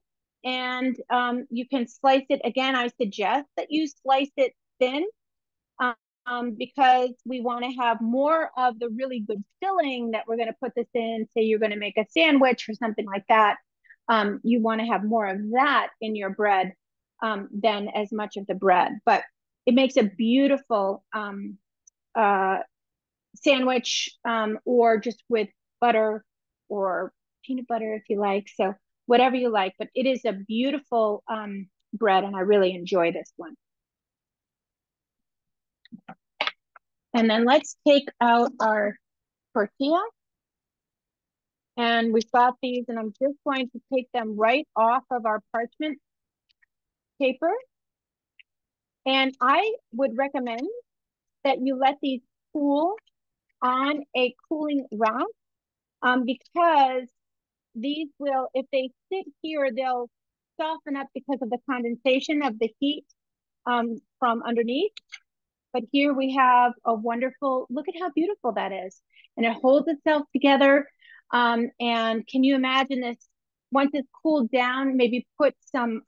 D: And you can slice it. Again, I suggest that you slice it thin because we want to have more of the really good filling that we're going to put this in. Say you're going to make a sandwich or something like that. You want to have more of that in your bread than as much of the bread. But it makes a beautiful sandwich or just with butter or peanut butter if you like. So whatever you like, but it is a beautiful bread and I really enjoy this one. And then let's take out our tortilla. And we've got these and I'm just going to take them right off of our parchment paper. And I would recommend that you let these cool on a cooling rack because these will, if they sit here, they'll soften up because of the condensation of the heat from underneath. But here we have a wonderful, look at how beautiful that is. And it holds itself together. And can you imagine this, once it's cooled down, maybe put some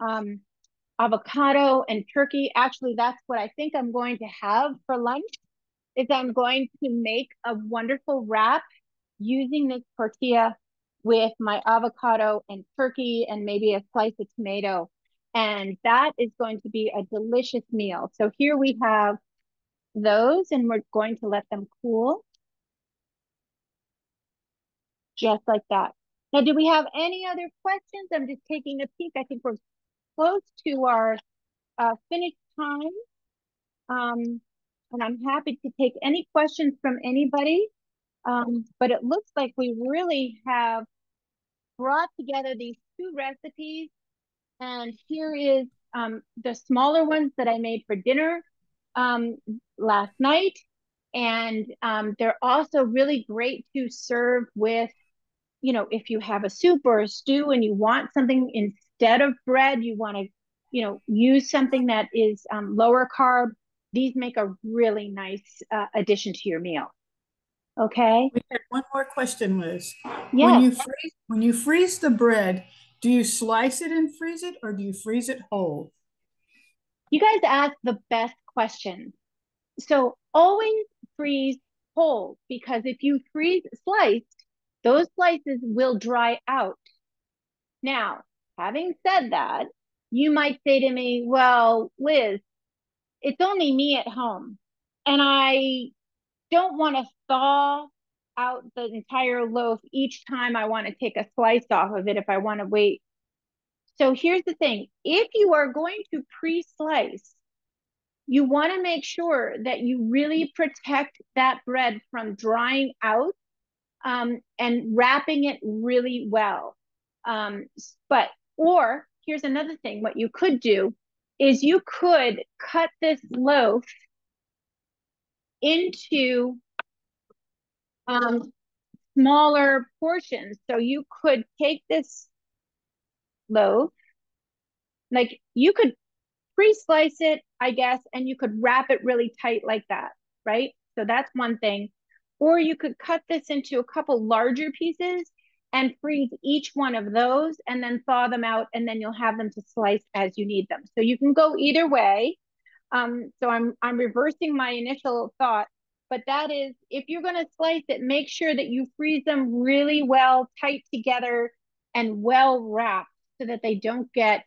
D: avocado and turkey. Actually, that's what I think I'm going to have for lunch, is I'm going to make a wonderful wrap using this tortilla with my avocado and turkey and maybe a slice of tomato. And that is going to be a delicious meal. So here we have those and we're going to let them cool. Just like that. Now, do we have any other questions? I'm just taking a peek. I think we're close to our finish time. And I'm happy to take any questions from anybody. But it looks like we really have brought together these two recipes. And here is the smaller ones that I made for dinner last night. And they're also really great to serve with, you know, if you have a soup or a stew and you want something instead of bread, you want to, you know, use something that is lower carb. These make a really nice addition to your meal. Okay.
E: We had one more question, Liz.
D: Yes.
E: When you freeze the bread, do you slice it and freeze it, or do you freeze it whole?
D: You guys ask the best questions. So always freeze whole, because if you freeze sliced, those slices will dry out. Now, having said that, you might say to me, well, Liz, it's only me at home and I don't want to thaw out the entire loaf each time I want to take a slice off of it if I want to wait. So here's the thing. If you are going to pre-slice, you want to make sure that you really protect that bread from drying out and wrapping it really well. Or here's another thing, what you could do is you could cut this loaf into smaller portions. So you could take this loaf, like you could pre-slice it, I guess, and you could wrap it really tight like that, right? So that's one thing. Or you could cut this into a couple larger pieces and freeze each one of those and then thaw them out, and then you'll have them to slice as you need them. So you can go either way. So I'm reversing my initial thought, but that is, if you're going to slice it, make sure that you freeze them really well, tight together, and well wrapped so that they don't get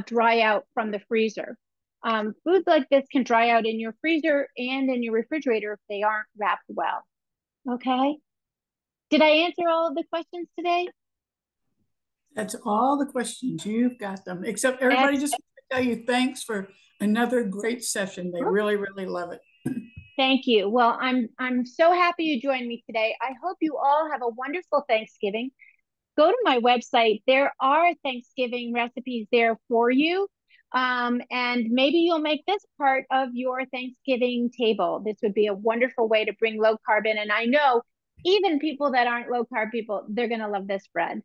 D: dry out from the freezer. Foods like this can dry out in your freezer and in your refrigerator if they aren't wrapped well. Okay. Did I answer all of the questions today?
E: That's all the questions. You've got them. Except everybody just wants to tell you thanks for another great session. They really, really love it.
D: Thank you. Well, I'm so happy you joined me today. I hope you all have a wonderful Thanksgiving. Go to my website. There are Thanksgiving recipes there for you. And maybe you'll make this part of your Thanksgiving table. This would be a wonderful way to bring low carb in. And I know even people that aren't low carb people, they're going to love this bread.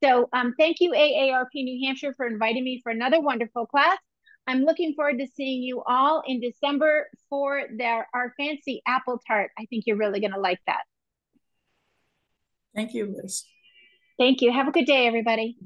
D: So thank you, AARP New Hampshire, for inviting me for another wonderful class. I'm looking forward to seeing you all in December for our fancy apple tart. I think you're really going to like that.
E: Thank you, Liz.
D: Thank you. Have a good day, everybody.